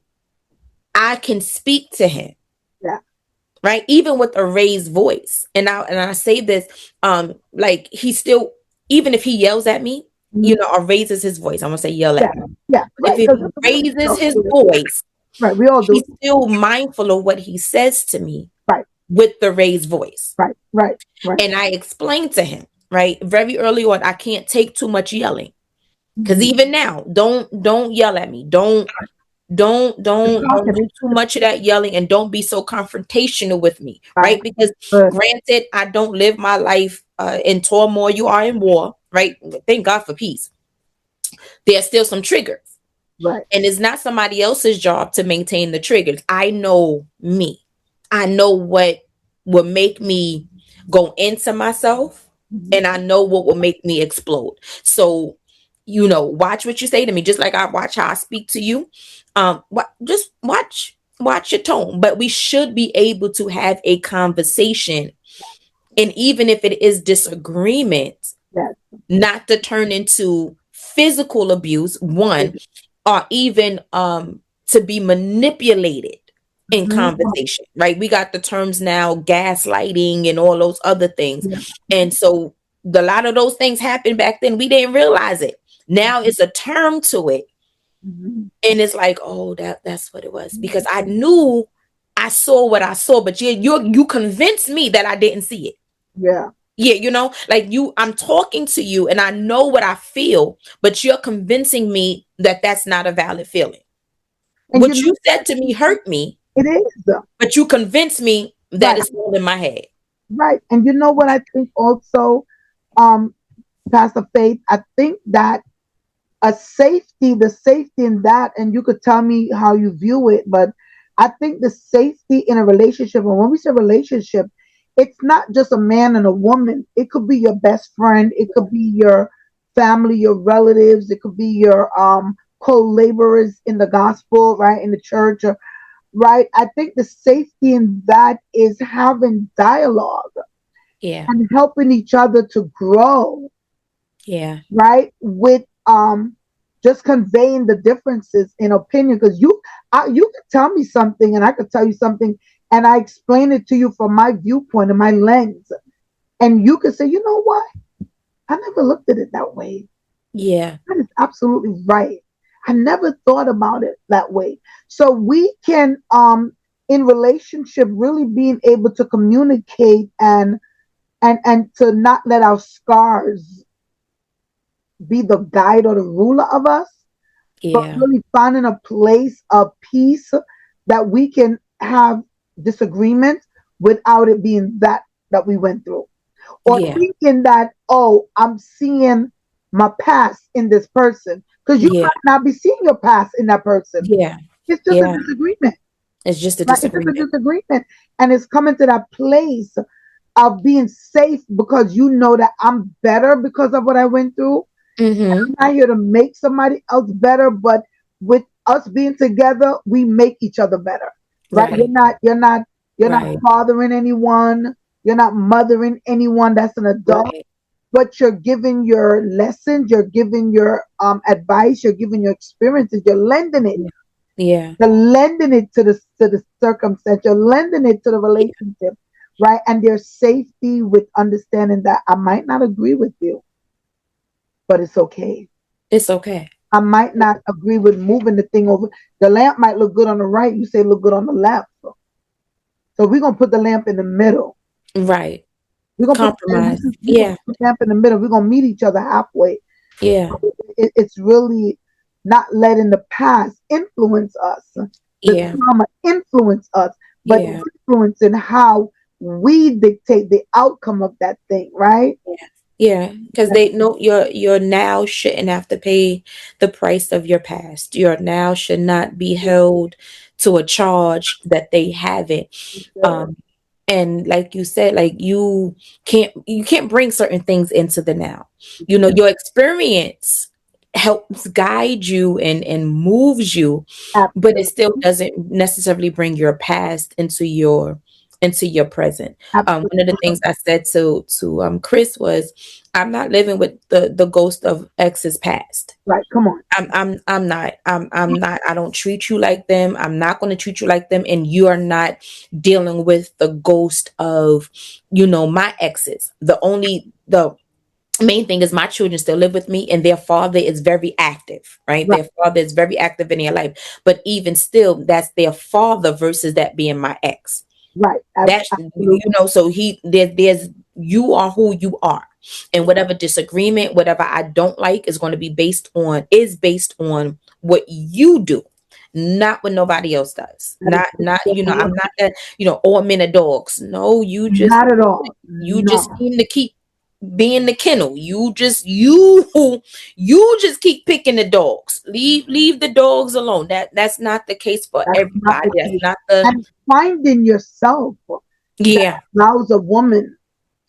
I can speak to him, yeah. right? Even with a raised voice. And I say this, like he still, even if he yells at me, Mhm. or raises his voice, I'm gonna say yell Yeah, at me. yeah, If right. he Because raises his voice, right, we all do he's it. still mindful of what he says to me Right, with the raised voice. right, right, right. And I explained to him, right, very early on, I can't take too much yelling. Cause Mhm. even now, don't yell at me. Don't Talking, do too much of that yelling, and don't be so confrontational with me, right. right? Because Good. granted, I don't live my life in turmoil. You are in war, right? Thank God for peace. There's still some triggers, Right. and it's not somebody else's job to maintain the triggers. I know me. I know what will make me go into myself, Mhm. and I know what will make me explode. So, watch what you say to me, just like I watch how I speak to you. Just watch your tone. But we should be able to have a conversation, and even if it is disagreement, Yes. not to turn into physical abuse. One, or even to be manipulated in Mhm. conversation, right? We got the terms now, gaslighting and all those other things. Yeah. And so a lot of those things happened back then. We didn't realize it. Now it's a term to it. Mhm. And it's like, oh, that's what it was. Because I knew I saw what I saw, but you convinced me that I didn't see it. Yeah. Yeah, like I'm talking to you and I know what I feel, but you're convincing me that that's not a valid feeling. And What you said to me hurt me, it is but you convinced me that right, it's all in my head. right. And you know what I think also, um, Pastor Faith, I think that the safety in that, and you could tell me how you view it, but I think the safety in a relationship, and when we say relationship, it's not just a man and a woman. It could be your best friend, it could be your family, your relatives, it could be your co-laborers in the gospel, right, in the church, right? I think the safety in that is having dialogue Yeah, and helping each other to grow, yeah, right? With just conveying the differences in opinion, because you could tell me something and I could tell you something, and I explain it to you from my viewpoint and my lens, and you could say, you know what, I never looked at it that way. yeah, That is absolutely right. I never thought about it that way. So we can in relationship really being able to communicate and to not let our scars be the guide or the ruler of us, but yeah, really finding a place of peace that we can have disagreement without it being that we went through. Or yeah, thinking that, oh, I'm seeing my past in this person. Because you yeah, might not be seeing your past in that person. yeah, It's just a yeah. disagreement. It's just a Right? It's just a disagreement. disagreement. And it's coming to that place of being safe because you know that I'm better because of what I went through. Mm-hmm. I'm not here to make somebody else better, but with us being together, we make each other better. Right? Right, You're not right, fathering anyone. You're not mothering anyone that's an adult, right. but you're giving your lessons, you're giving your advice, you're giving your experiences, you're lending it. Yeah, yeah, You're lending it to the circumstance, you're lending it to the yeah. relationship, right? And there's safety with understanding that I might not agree with you, but it's okay. It's okay. I might not agree with moving the thing over. The lamp might look good on the right. You say look good on the left. So we're gonna put the lamp in the middle. Right. We're gonna put Compromise. we're gonna Yeah, put the lamp in the middle. We're gonna meet each other halfway. yeah, It's really not letting the past influence us, the yeah, trauma influence us, but yeah. influencing how we dictate the outcome of that thing, right? Yeah, yeah, because they know your now shouldn't have to pay the price of your past. Your now should not be held to a charge that they haven't. Good. Um, and like you said, like you can't bring certain things into the now. Your experience helps guide you and moves you, but it still Absolutely. doesn't necessarily bring your past into your present. One of the Absolutely. things I said to Chris was, I'm not living with the ghost of ex's past. Right. Come on. I'm not. I don't treat you like them. I'm not going to treat you like them, and you are not dealing with the ghost of my exes. The main thing is my children still live with me and their father is very active, right? Right. Their father is very active in their life, but even still, that's their father versus that being my ex. Right. That's Absolutely. so there's you are who you are, and whatever disagreement, whatever I don't like, is based on what you do, not what nobody else does. That is Not so I'm correct. not that all men are dogs. No, Not at all. you just No. seem to keep being the kennel. You just keep picking the dogs. Leave the dogs alone. That's not the case for That's not everybody. the That's case. not the And finding yourself that yeah. allows a woman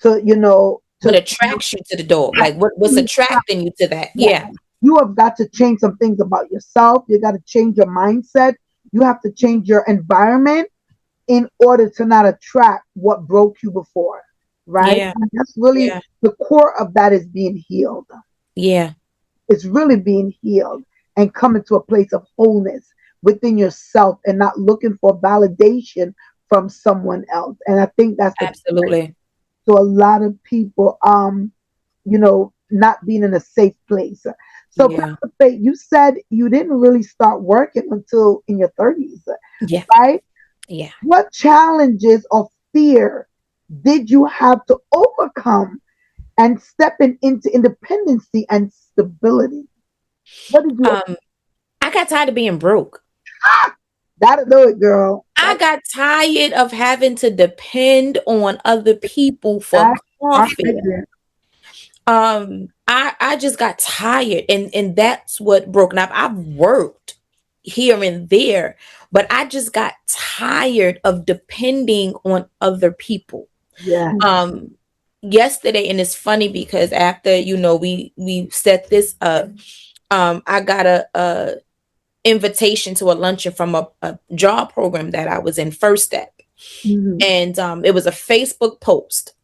to, What to attracts you to the dog? have Like what's to attracting you to that? yeah, Yeah. you have got to change some things about yourself. You got to change your mindset. You have to change your environment in order to not attract what broke you before, right? Yeah. And that's really Yeah. the core of that is being healed. Yeah. It's really being healed. and come into a place of wholeness within yourself and not looking for validation from someone else. And I think that's the key Absolutely. to a lot of people, not being in a safe place. So, Yeah. Pastor Faith, you said you didn't really start working until in your 30s, Yeah. right? Yeah. What challenges or fear did you have to overcome and stepping into independency and stability? What did you? Um, I got tired of being broke. That'll do it, girl. I got tired of having to depend on other people for That part right coffee. there. I just got tired, and that's what broke. Now I've worked here and there, but I just got tired of depending on other people. Yes. Um Yesterday, and it's funny because after we set this up, I got a invitation to a luncheon from a job program that I was in, First Step. Hmm. And it was a Facebook post,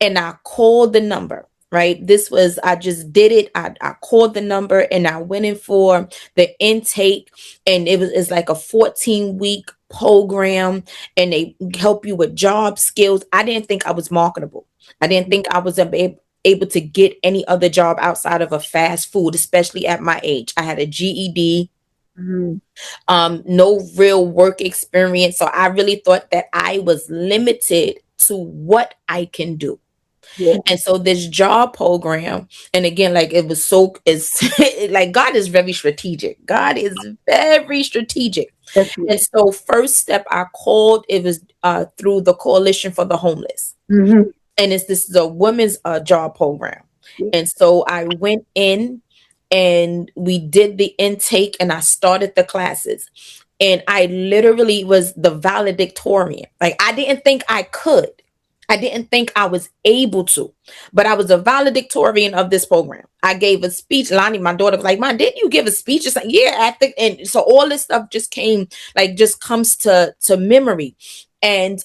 and I called the number. Right, this was, I just did it. I called the number and I went in for the intake, and it's like a 14-week program, and they help you with job skills. I didn't think I was marketable. I didn't think I was able to get any other job outside of a fast food, especially at my age. I had a GED, Hmm. no real work experience. So I really thought that I was limited to what I can do. Yeah. And so this job program, and again, like it was so is like God is very strategic. God is very strategic. Yes. Yes. And so First Step, I called, it was through the Coalition for the Homeless. Hmm. And this is a women's job program. Yeah. And so I went in and we did the intake and I started the classes. And I literally was the valedictorian. Like, I didn't think I could. I didn't think I was able to, but I was a valedictorian of this program. I gave a speech. Lonnie, my daughter, was like, "Mom, didn't you give a speech?" It's like, yeah, and so all this stuff just came, like, just comes to memory. And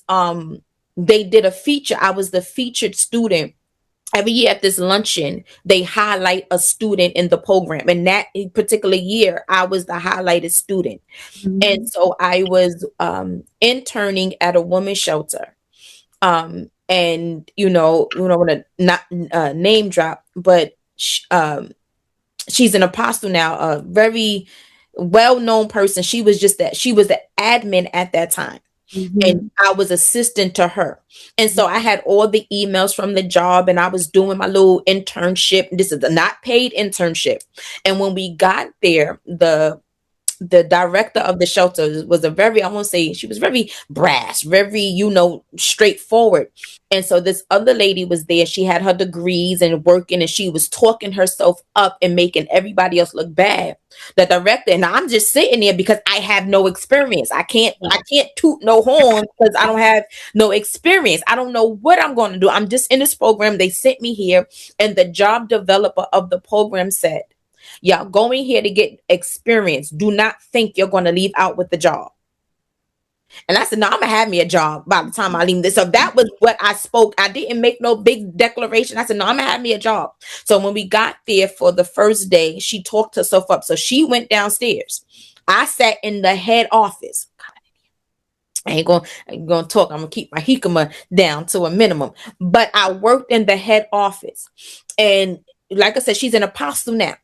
they did a feature. I was the featured student. Every year at this luncheon, they highlight a student in the program. And that particular year, I was the highlighted student. And Hmm. so I was interning at a women's shelter. And you don't want to not name drop, but she's an apostle now, a very well-known person. She was just that, she was the admin at that time, and Hmm. I was assistant to her. And so I had all the emails from the job, and I was doing my little internship. This is a not paid internship. And when we got there, the director of the shelter was a very, I won't say, she was very brash, very, straightforward. And so this other lady was there. She had her degrees and working, and she was talking herself up and making everybody else look bad. The director, and I'm just sitting there because I have no experience. I can't toot no horn because I don't have no experience. I don't know what I'm going to do. I'm just in this program. They sent me here, and the job developer of the program said, "Y'all going here to get experience. Do not think you're going to leave out with the job." And I said, "No, I'm gonna have me a job by the time I leave this." So that was what I spoke. I didn't make no big declaration. I said, "No, I'm gonna have me a job." So when we got there for the first day, she talked herself up. So she went downstairs. I sat in the head office. I ain't gonna talk. I'm gonna keep my jicama down to a minimum. But I worked in the head office, and like I said, she's an apostle now,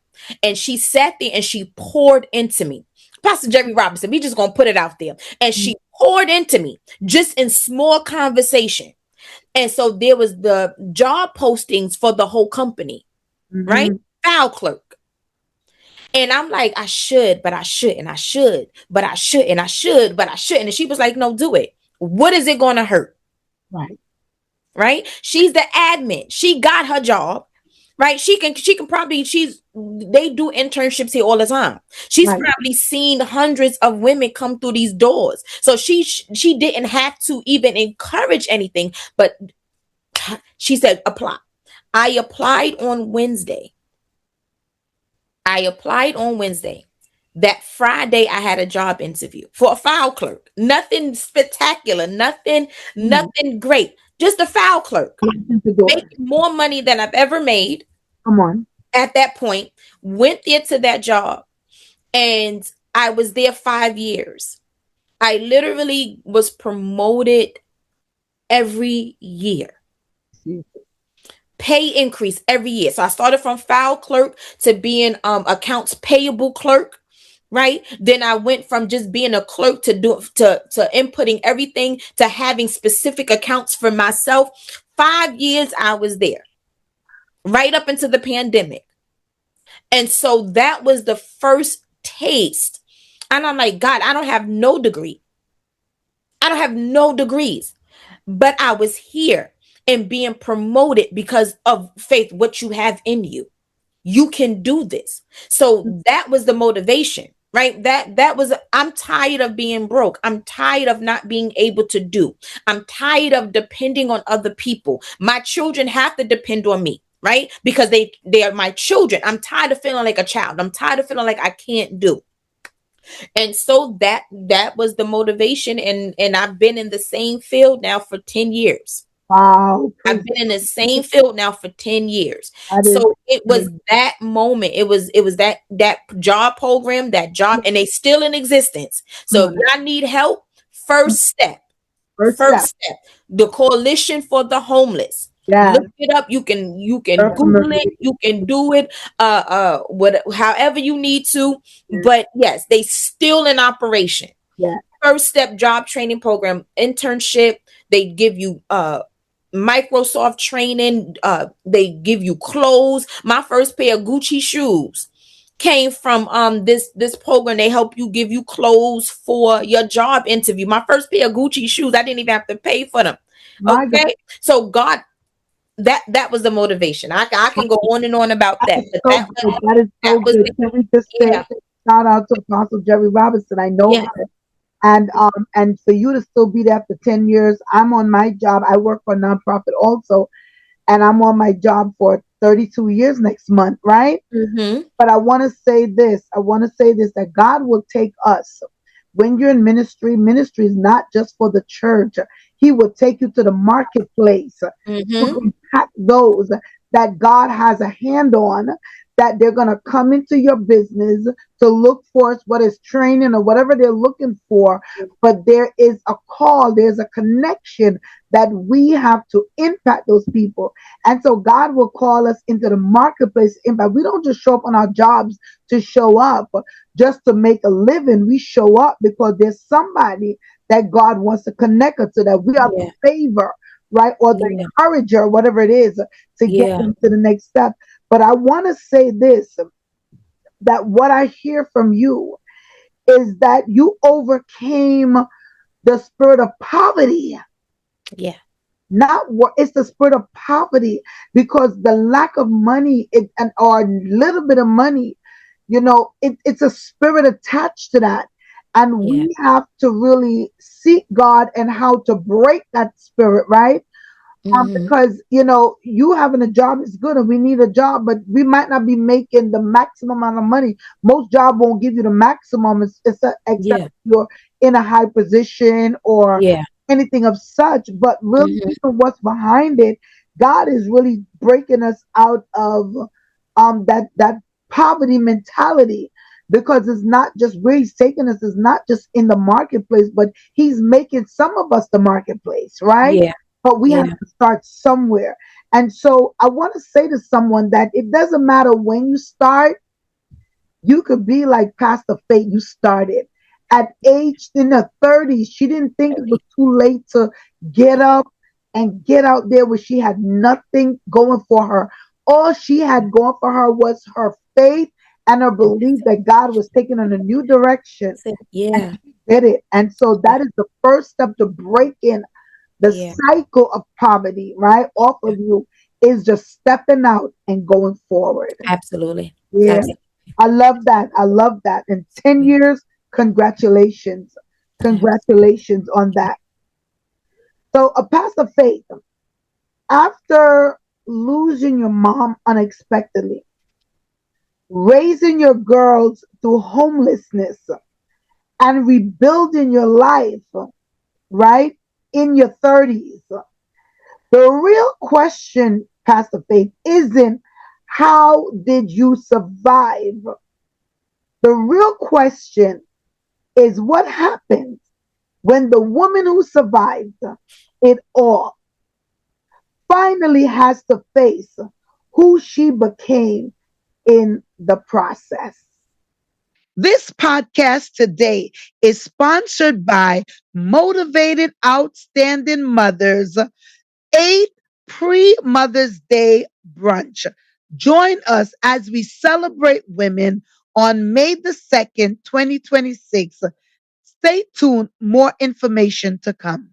and she sat there and she poured into me. Pastor Jerry Robinson, we just gonna put it out there, and she poured into me just in small conversation. And so there was the job postings for the whole company, right? Hmm. File clerk. And I'm like, I should, but I shouldn't. I should, but I shouldn't. I should, but I shouldn't. And she was like, no, do it. What is it going to hurt? Right. Right? She's the admin. She got her job. Right? She can probably, they do internships here all the time. She's Right. probably seen hundreds of women come through these doors. So she didn't have to even encourage anything, but she said apply. I applied on Wednesday. I applied on Wednesday. That Friday, I had a job interview for a file clerk. Nothing spectacular, nothing, Mhm. nothing great. Just a file clerk, Open the door. making more money than I've ever made Come on. at that point. Went there to that job. And I was there 5 years. I literally was promoted every year. Jesus. Pay increase every year. So I started from file clerk to being accounts payable clerk, right? Then I went from just being a clerk to inputting everything to having specific accounts for myself. 5 years I was there, right up into the pandemic. And so that was the first taste. And I'm like, God, I don't have no degree. I don't have no degrees, but I was here and being promoted because of faith, what you have in you. You can do this. So that was the motivation, right? That was, I'm tired of being broke. I'm tired of not being able to do. I'm tired of depending on other people. My children have to depend on me, right? Because they are my children. I'm tired of feeling like a child. I'm tired of feeling like I can't do. And so that was the motivation, and I've been in the same field now for 10 years. Wow. I've Praise been in the God. same field now for 10 years. That is So it was amazing. that moment. It was that job program, that job, and they still in existence. Come So if on. y'all need help, first step. First First step. step. The Coalition for the Homeless. Yes. Look it up. You can Very Google it. familiar. You can do it what however you need to. Yes. But yes, they still in operation. Yes. First step job training program, internship. They give you Microsoft training. They give you clothes. My first pair of Gucci shoes came from this program. They help you, give you clothes for your job interview. My first pair of Gucci shoes, I didn't even have to pay for them. My God. Okay, so God, that was the motivation. I can go on and on about That that, is but so good. That is that so was good. the, Can we just say yeah, shout out to Apostle Jerry Robinson? I know yeah. her. And for you to still be there after 10 years, I'm on my job. I work for a nonprofit also, and I'm on my job for 32 years next month, right? Mm-hmm. But I want to say this. I want to say this, that God will take us. When you're in ministry, ministry is not just for the church. He will take you to the marketplace to Mm-hmm. impact those that God has a hand on, that they're going to come into your business to look for what is training or whatever they're looking for. But there is a call, there's a connection that we have to impact those people. And so God will call us into the marketplace impact. We don't just show up on our jobs to show up just to make a living. We show up because there's somebody that God wants to connect us to, that we are the Yeah, favor, right? Or the yeah, encourager, whatever it is, to get yeah, them to the next step. But I want to say this, that what I hear from you is that you overcame the spirit of poverty. yeah, Not what, it's the spirit of poverty, because the lack of money, and or a little bit of money, it's a spirit attached to that. And yeah. we have to really seek God and how to break that spirit, right? Mm-hmm. Because you having a job is good, and we need a job, but we might not be making the maximum amount of money. Most jobs won't give you the maximum, except Yeah, if you're in a high position or yeah. anything of such. But really, Mm-hmm. even what's behind it, God is really breaking us out of that poverty mentality, because it's not just where He's taking us is not just in the marketplace, but He's making some of us the marketplace, right? Yeah, But we have yeah, to start somewhere. And so I want to say to someone that it doesn't matter when you start. You could be like Pastor Faith. You started at age in the 30s. She didn't think it was too late to get up and get out there, where she had nothing going for her. All she had going for her was her faith and her and belief that God was taking her in a new direction. that's it. And Yeah, she did it. And so yeah, that is the first step to breaking the yeah, cycle of poverty, right, off yeah. of you, is just stepping out and going forward. Absolutely, Yeah, absolutely. I love that. I love that. In 10 years, congratulations. Congratulations on that. So, a Pastor Faith, after losing your mom unexpectedly, raising your girls through homelessness, and rebuilding your life, right, in your 30s, the real question, Pastor Faith, isn't how did you survive? The real question is what happens when the woman who survived it all finally has to face who she became in the process. This podcast today is sponsored by Motivated Outstanding Mothers 8th Pre-Mother's Day Brunch. Join us as we celebrate women on May the 2nd, 2026. Stay tuned, more information to come.